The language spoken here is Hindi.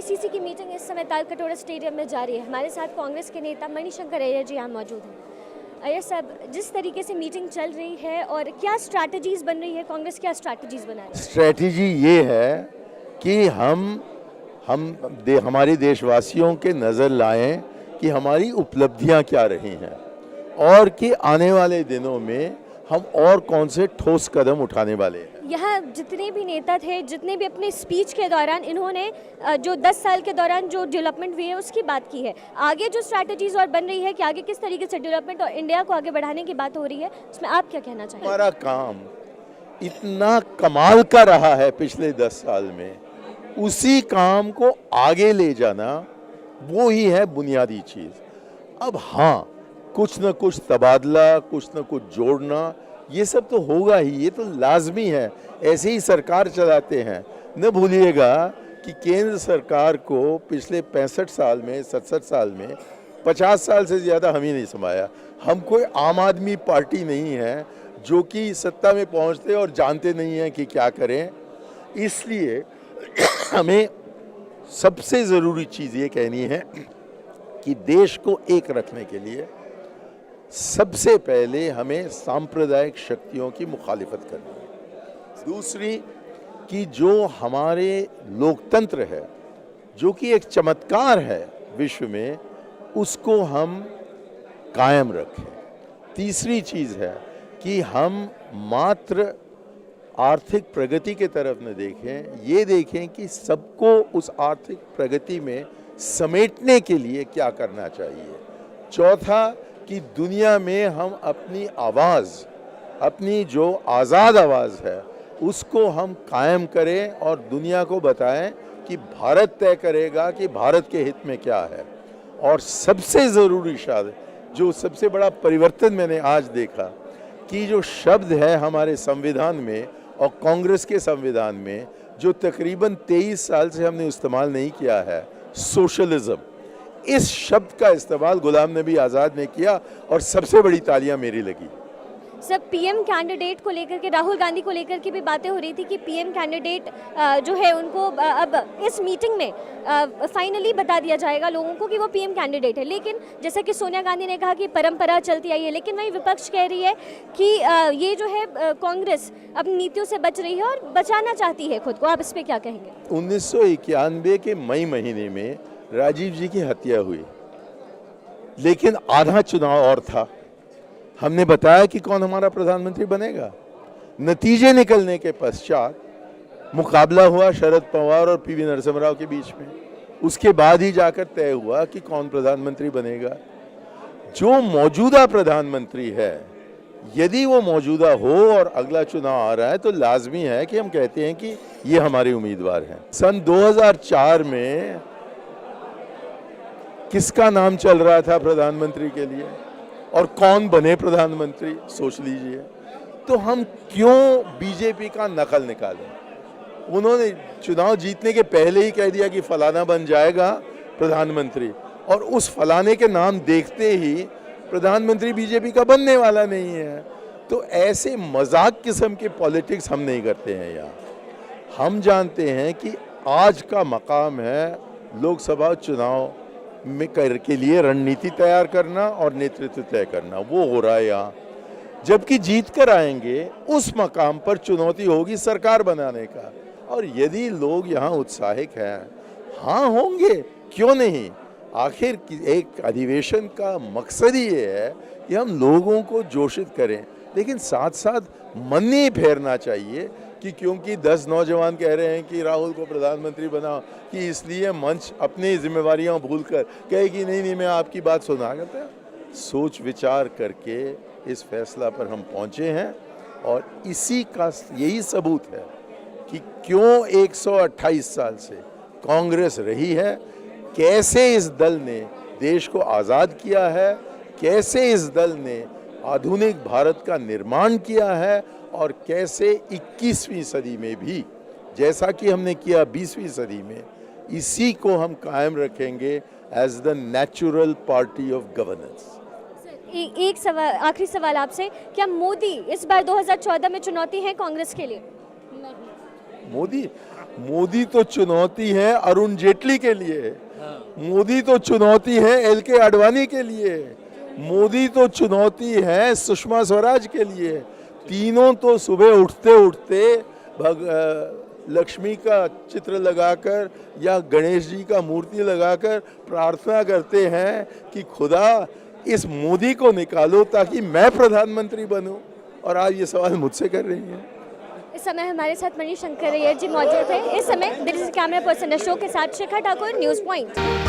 आईसीसी की मीटिंग इस समय तालकटोरा स्टेडियम में जारी है। हमारे साथ कांग्रेस के नेता मणिशंकर अय्यर जी यहाँ मौजूद हैं। अय्यर साहब, जिस तरीके से मीटिंग चल रही है और क्या स्ट्रैटेजीज बन रही है, कांग्रेस क्या स्ट्रैटेजीज बना रही है? स्ट्रैटेजी ये है कि हमारे देशवासियों के नज़र लाएं कि हमारी उपलब्धियां क्या रही हैं और कि आने वाले दिनों में हम और कौन से ठोस कदम उठाने वाले हैं। यहाँ जितने भी नेता थे, जितने भी अपने स्पीच के दौरान इन्होंने जो 10 साल के दौरान जो डेवलपमेंट हुई है उसकी बात की है। आगे जो स्ट्रैटेजीज और बन रही है कि आगे किस तरीके से डेवलपमेंट और इंडिया को आगे बढ़ाने की बात हो रही है, उसमें आप क्या कहना चाहिए? हमारा काम इतना कमाल का रहा है पिछले 10 साल में, उसी काम को आगे ले जाना वो ही है बुनियादी चीज़। अब हाँ, कुछ न कुछ तबादला, कुछ न कुछ जोड़ना, ये सब तो होगा ही, ये तो लाजमी है, ऐसे ही सरकार चलाते हैं। न भूलिएगा कि केंद्र सरकार को पिछले 65 साल में, 67 साल में 50 साल से ज़्यादा हम ही नहीं संभाला। हम कोई आम आदमी पार्टी नहीं है जो कि सत्ता में पहुंचते और जानते नहीं हैं कि क्या करें। इसलिए हमें सबसे ज़रूरी चीज़ ये कहनी है कि देश को एक रखने के लिए सबसे पहले हमें सांप्रदायिक शक्तियों की मुखालिफत करनी है। दूसरी कि जो हमारे लोकतंत्र है, जो कि एक चमत्कार है विश्व में, उसको हम कायम रखें। तीसरी चीज़ है कि हम मात्र आर्थिक प्रगति के तरफ न देखें, ये देखें कि सबको उस आर्थिक प्रगति में समेटने के लिए क्या करना चाहिए। चौथा कि दुनिया में हम अपनी आवाज़, अपनी जो आज़ाद आवाज़ है, उसको हम कायम करें और दुनिया को बताएं कि भारत तय करेगा कि भारत के हित में क्या है। और सबसे ज़रूरी शब्द, जो सबसे बड़ा परिवर्तन मैंने आज देखा, कि जो शब्द है हमारे संविधान में और कांग्रेस के संविधान में, जो तकरीबन 23 साल से हमने इस्तेमाल नहीं किया है, सोशलिज्म, इस शब्द का इस्तेमाल गुलाम नबी आज़ाद ने किया और सबसे बड़ी तालियां मेरी लगी। सर, पीएम कैंडिडेट को लेकर के, राहुल गांधी को लेकर के भी बातें हो रही थी कि पीएम कैंडिडेट जो है उनको अब इस मीटिंग में फाइनली बता दिया जाएगा लोगों को कि वो पीएम कैंडिडेट है। लेकिन जैसा कि सोनिया गांधी ने कहा कि परंपरा चलती आई है, लेकिन वहीं विपक्ष कह रही है कि ये जो है कांग्रेस अपनी नीतियों से बच रही है और बचाना चाहती है खुद को। आप इस पर क्या कहेंगे? 1991 के मई महीने में राजीव जी की हत्या हुई, लेकिन आधा चुनाव और था। हमने बताया कि कौन हमारा प्रधानमंत्री बनेगा। नतीजे निकलने के पश्चात मुकाबला हुआ शरद पवार और पीवी नरसिम्हा राव के बीच में। उसके बाद ही जाकर तय हुआ कि कौन प्रधानमंत्री बनेगा। जो मौजूदा प्रधानमंत्री है, यदि वो मौजूदा हो और अगला चुनाव आ रहा है, तो लाजमी है कि हम कहते हैं कि ये हमारे उम्मीदवार हैं। सन 2004 में किसका नाम चल रहा था प्रधानमंत्री के लिए और कौन बने प्रधानमंत्री, सोच लीजिए। तो हम क्यों बीजेपी का नकल निकालें? उन्होंने चुनाव जीतने के पहले ही कह दिया कि फलाना बन जाएगा प्रधानमंत्री, और उस फलाने के नाम देखते ही प्रधानमंत्री बीजेपी का बनने वाला नहीं है। तो ऐसे मजाक किस्म के पॉलिटिक्स हम नहीं करते हैं यहाँ। हम जानते हैं कि आज का मकाम है लोकसभा चुनाव में के लिए रणनीति तैयार करना और नेतृत्व तय करना। वो हो रहा है यहाँ। जबकि जीत कर आएंगे उस मकाम पर चुनौती होगी सरकार बनाने का। और यदि लोग यहाँ उत्साहित हैं, हाँ होंगे, क्यों नहीं। आखिर एक अधिवेशन का मकसद ही ये है कि हम लोगों को जोशित करें, लेकिन साथ साथ मन नहीं फेरना चाहिए कि क्योंकि 10 नौजवान कह रहे हैं कि राहुल को प्रधानमंत्री बनाओ, कि इसलिए मंच अपनी जिम्मेवारियां भूलकर कहे कि नहीं मैं आपकी बात सुना करता। सोच विचार करके इस फैसला पर हम पहुंचे हैं और इसी का यही सबूत है कि क्यों 128 साल से कांग्रेस रही है, कैसे इस दल ने देश को आज़ाद किया है, कैसे इस दल ने आधुनिक भारत का निर्माण किया है, और कैसे 21वीं सदी में भी, जैसा कि हमने किया 20वीं सदी में, इसी को हम कायम रखेंगे as the natural party of governance. एक सवाल, आखिरी सवाल आपसे, क्या मोदी इस बार 2014 में चुनौती है कांग्रेस के लिए? मोदी मोदी तो चुनौती है अरुण जेटली के लिए, मोदी तो चुनौती है एलके आडवाणी के लिए, मोदी तो चुनौती है सुषमा स्वराज के लिए। तीनों तो सुबह उठते उठते लक्ष्मी का चित्र लगाकर या गणेश जी का मूर्ति लगाकर प्रार्थना करते हैं कि खुदा इस मोदी को निकालो ताकि मैं प्रधानमंत्री बनूं, और आप ये सवाल मुझसे कर रही हैं। इस समय हमारे साथ मनीष शंकर जी मौजूद हैं। इस समय दिल्ली से कैमरा पर्सन अशोक के साथ शिखा ठाकुर, न्यूज़ पॉइंट।